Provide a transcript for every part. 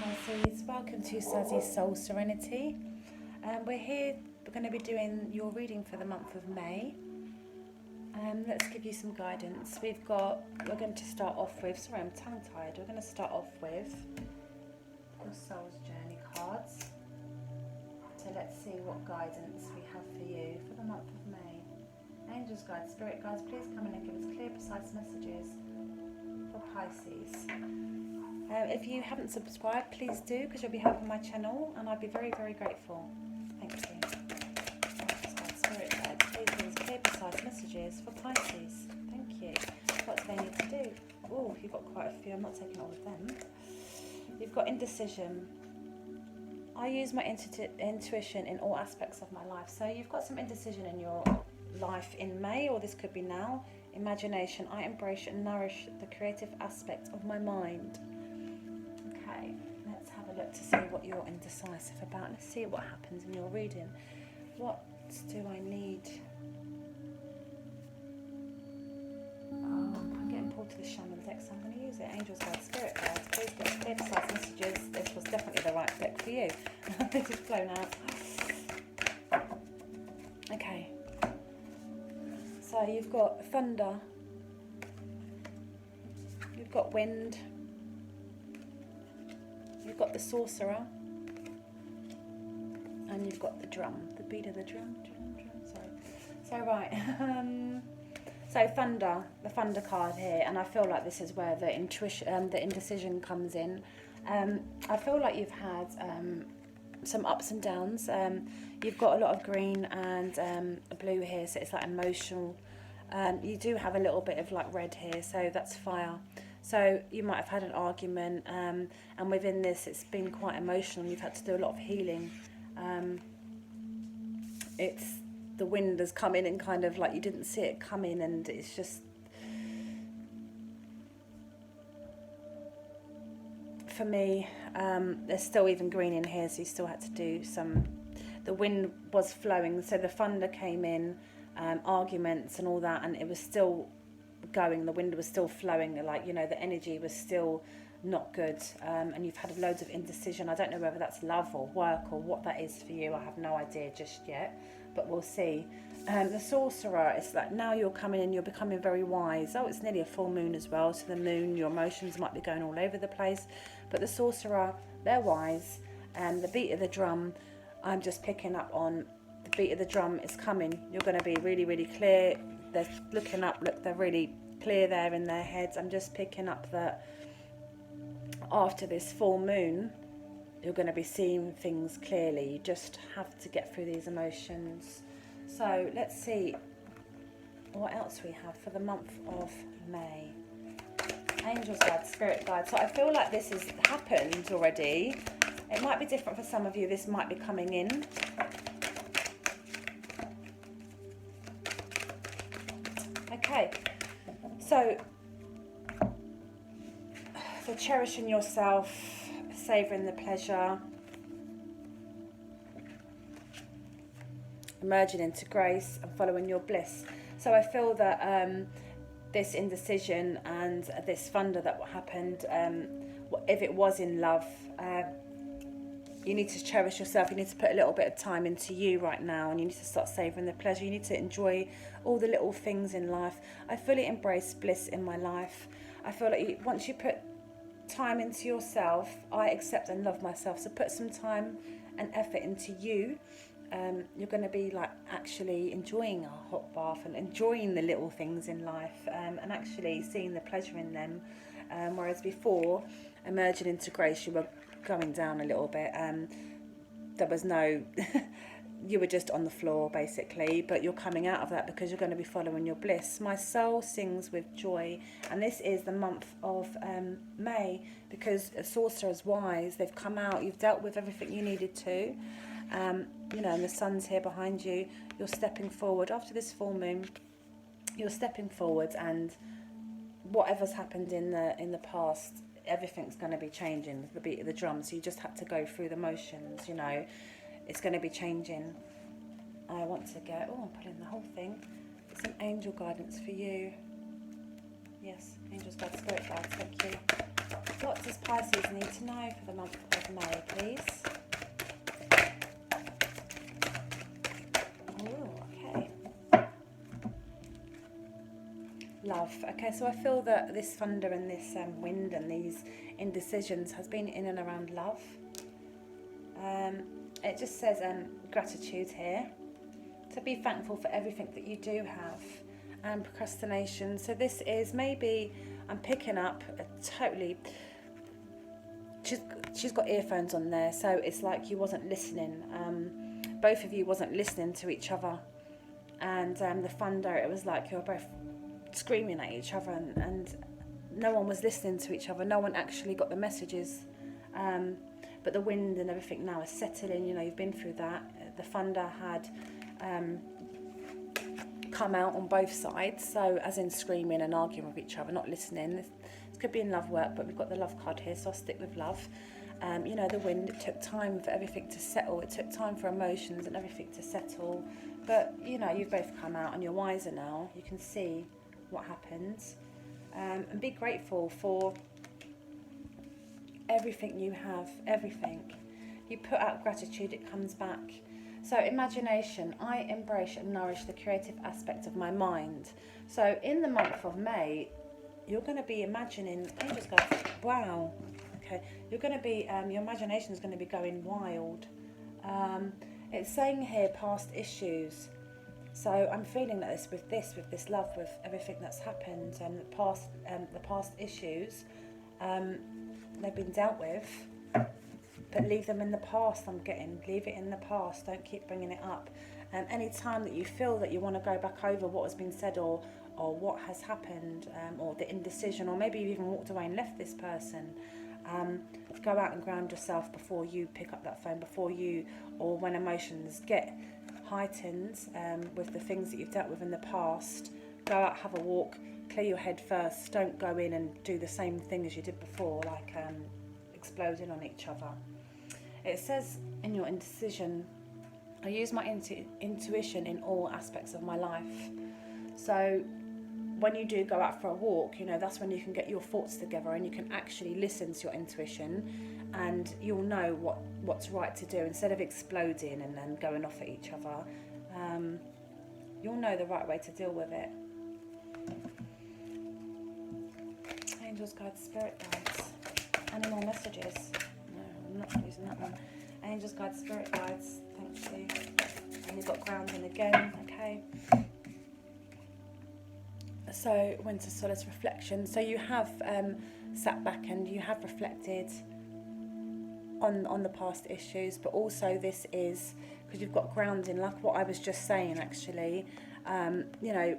Pisces, welcome to Sazziesoulserenity. We're going to be doing your reading for the month of May. Let's give you some guidance. We're going to start off with, sorry I'm tongue tied, we're going to start off with your Soul's Journey cards. So let's see what guidance we have for you for the month of May. Angels, guides, spirit guides, please come in and give us clear, precise messages for Pisces. If you haven't subscribed, please do, because you'll be helping my channel and I'd be very, very grateful. Thank you. Spirit guides, please give us clear, precise messages for Pisces. Thank you. What do they need to do? Oh, you've got quite a few. I'm not taking all of them. You've got indecision. I use my intuition in all aspects of my life. So you've got some indecision in your life in May, or this could be now. Imagination. I embrace and nourish the creative aspect of my mind. Okay, let's have a look to see what you're indecisive about. Let's see what happens in your reading. What do I need? Oh, I'm getting pulled to the shaman deck, so I'm going to use it. Angels, guides, spirit guides, please give us clear, precise messages. This was definitely the right deck for you. This is blown out. Okay. So you've got thunder. You've got wind. You've got the sorcerer, and you've got the drum, the beat of the drum, sorry. So right, so thunder, the thunder card here, and I feel like this is where the intuition, the indecision comes in. I feel like you've had some ups and downs. You've got a lot of green and blue here, so it's like emotional. You do have a little bit of like red here, so that's fire. So you might have had an argument, and within this it's been quite emotional. You've had to do a lot of healing. It's the wind has come in and kind of like you didn't see it coming, and it's just, for me, there's still even green in here, so you still had to do some. The wind was flowing, so the thunder came in, arguments and all that, and it was still going, the wind was still flowing, like, you know, the energy was still not good, and you've had loads of indecision. I don't know whether that's love or work or what that is for you. I have no idea just yet, but we'll see. The sorcerer, it's like now you're coming in, you're becoming very wise. Oh, it's nearly a full moon as well, so the moon, your emotions might be going all over the place, but the sorcerer, they're wise. And the beat of the drum, I'm just picking up on the beat of the drum is coming. You're going to be really, really clear. They're looking up, look, they're really clear there in their heads. I'm just picking up that after this full moon, you're going to be seeing things clearly. You just have to get through these emotions. So let's see what else we have for the month of May. Angels, guides, spirit guides. So I feel like this has happened already. It might be different for some of you. This might be coming in. Okay, so for cherishing yourself, savouring the pleasure, emerging into grace and following your bliss. So I feel that this indecision and this thunder that happened, if it was in love, you need to cherish yourself. You need to put a little bit of time into you right now, and you need to start savouring the pleasure. You need to enjoy all the little things in life. I fully embrace bliss in my life. I feel like once you put time into yourself, I accept and love myself. So put some time and effort into you. You're going to be like actually enjoying a hot bath and enjoying the little things in life, and actually seeing the pleasure in them. Whereas before, emerging into grace, you were going down a little bit. There was no you were just on the floor basically, but you're coming out of that because you're going to be following your bliss. My soul sings with joy, and this is the month of May, because a sorcerer's wise. They've come out, you've dealt with everything you needed to, you know, and the sun's here behind you. You're stepping forward after this full moon. You're stepping forward, and whatever's happened in the past, everything's going to be changing with the beat of the drum. So you just had to go through the motions, you know. It's going to be changing. I want to get, oh, I'm pulling the whole thing. Some angel guidance for you. Yes, angels, guides, spirit guides, thank you. What does Pisces need to know for the month of May, please? Oh, okay. Love. Okay, so I feel that this thunder and this wind and these indecisions has been in and around love. It just says gratitude here. To be thankful for everything that you do have. And procrastination. So this is maybe, I'm picking up a totally... She's got earphones on there, so it's like you wasn't listening. Both of you wasn't listening to each other. And the thunder, it was like you were both screaming at each other, and no one was listening to each other. No one actually got the messages. But the wind and everything now is settling. You know, you've been through that. The thunder had come out on both sides, so as in screaming and arguing with each other, not listening. This could be in love work, but we've got the love card here, so I'll stick with love. You know, the wind, it took time for everything to settle. It took time for emotions and everything to settle. But, you know, you've both come out and you're wiser now. You can see what happens. And be grateful for everything you have, everything. You put out gratitude, it comes back. So imagination, I embrace and nourish the creative aspect of my mind. So in the month of May, you're going to be imagining, angels go, wow, okay, you're going to be, your imagination is going to be going wild. It's saying here past issues. So I'm feeling that with this love, with everything that's happened, and the past issues, they've been dealt with. But leave them in the past, leave it in the past, don't keep bringing it up. Any time that you feel that you want to go back over what has been said or what has happened, or the indecision, or maybe you even walked away and left this person, go out and ground yourself before you pick up that phone, or when emotions get heightened with the things that you've dealt with in the past, go out, have a walk, clear your head first, don't go in and do the same thing as you did before, like exploding on each other. It says in your indecision, I use my intuition in all aspects of my life. So when you do go out for a walk, you know, that's when you can get your thoughts together and you can actually listen to your intuition, and you'll know what's right to do instead of exploding and then going off at each other. You'll know the right way to deal with it. Angels, guides, spirit guides. Any more messages? No, I'm not using that one. Angels, guides, spirit guides. Thank you. And you've got grounding again. Okay. So winter solace reflection. So you have sat back and you have reflected on the past issues, but also this is because you've got grounding, like what I was just saying actually. You know,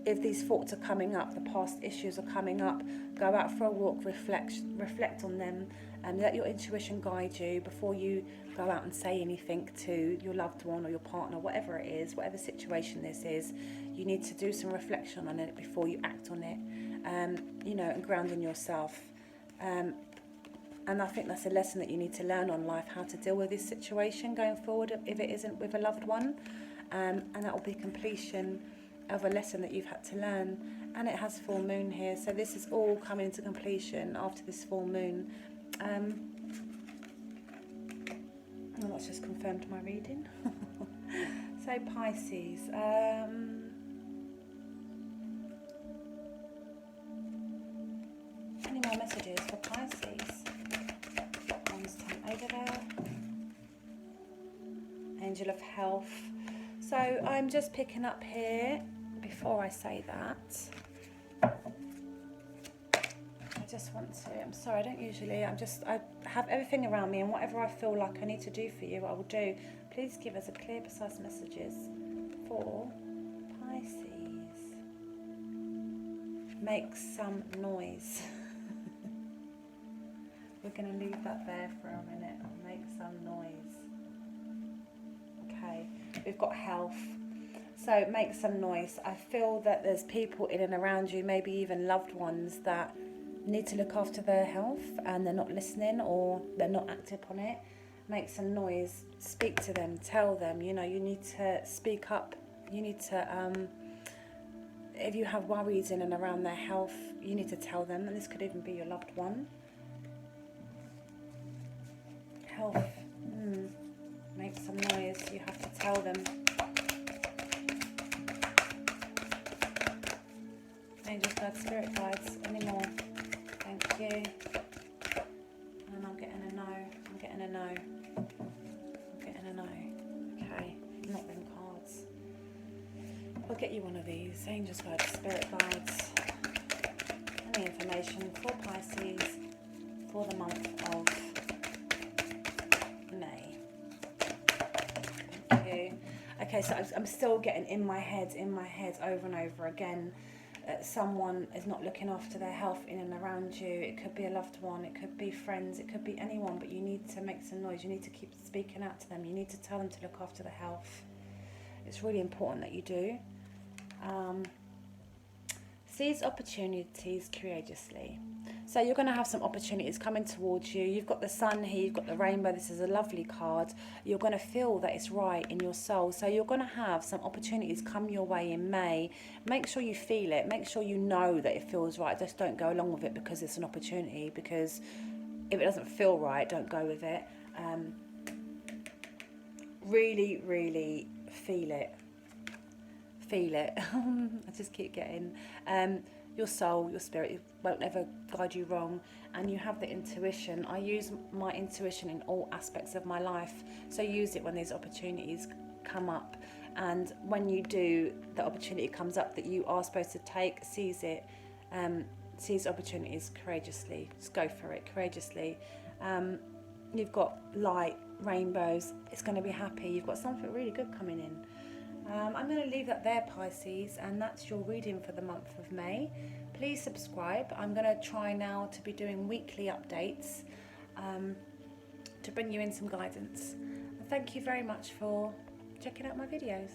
if these thoughts are coming up, the past issues are coming up, go out for a walk, reflect on them, and let your intuition guide you before you go out and say anything to your loved one or your partner, whatever it is, whatever situation this is. You need to do some reflection on it before you act on it, you know, and grounding yourself. And I think that's a lesson that you need to learn on life, how to deal with this situation going forward if it isn't with a loved one. And that will be completion of a lesson that you've had to learn. And it has full moon here, so this is all coming to completion after this full moon. Well, that's just confirmed my reading. So Pisces, any more messages for Pisces? One's time over there. Angel of health. So I'm just picking up here, before I say that, I just want to, I'm sorry, I don't usually, I have everything around me, and whatever I feel like I need to do for you, I will do. Please give us a clear, precise messages for Pisces. Make some noise. We're going to leave that there for a minute. Make some noise. Okay, we've got health. So make some noise. I feel that there's people in and around you, maybe even loved ones, that need to look after their health and they're not listening or they're not active on it. Make some noise. Speak to them. Tell them, you know, you need to speak up. You need to, if you have worries in and around their health, you need to tell them. And this could even be your loved one. health. Make some noise. You have to tell them. Angels, guides, spirit guides. Any more? Thank you. And I'm getting a no. I'm getting a no. I'm getting a no. Okay. Not them cards. I'll get you one of these. Angels, guides, spirit guides. Any information for Pisces for the month of May. Thank you. Okay, so I'm still getting in my head over and over again. Someone is not looking after their health in and around you. It could be a loved one, it could be friends, it could be anyone, but you need to make some noise. You need to keep speaking out to them. You need to tell them to look after their health. It's really important that you do. Seize opportunities courageously. So you're going to have some opportunities coming towards you. You've got the sun here, you've got the rainbow. This is a lovely card. You're going to feel that it's right in your soul. So you're going to have some opportunities come your way in May. Make sure you feel it. Make sure you know that it feels right. Just don't go along with it because it's an opportunity. Because if it doesn't feel right, don't go with it. Really, really feel it. Feel it. I just keep getting your soul, your spirit won't ever guide you wrong, and you have the intuition. I use my intuition in all aspects of my life, so use it when these opportunities come up, and when you do, the opportunity comes up that you are supposed to take, seize it. Seize opportunities courageously. Just go for it courageously. You've got light, rainbows. It's going to be happy. You've got something really good coming in. I'm going to leave that there, Pisces, and that's your reading for the month of May. Please subscribe. I'm going to try now to be doing weekly updates to bring you in some guidance. And thank you very much for checking out my videos.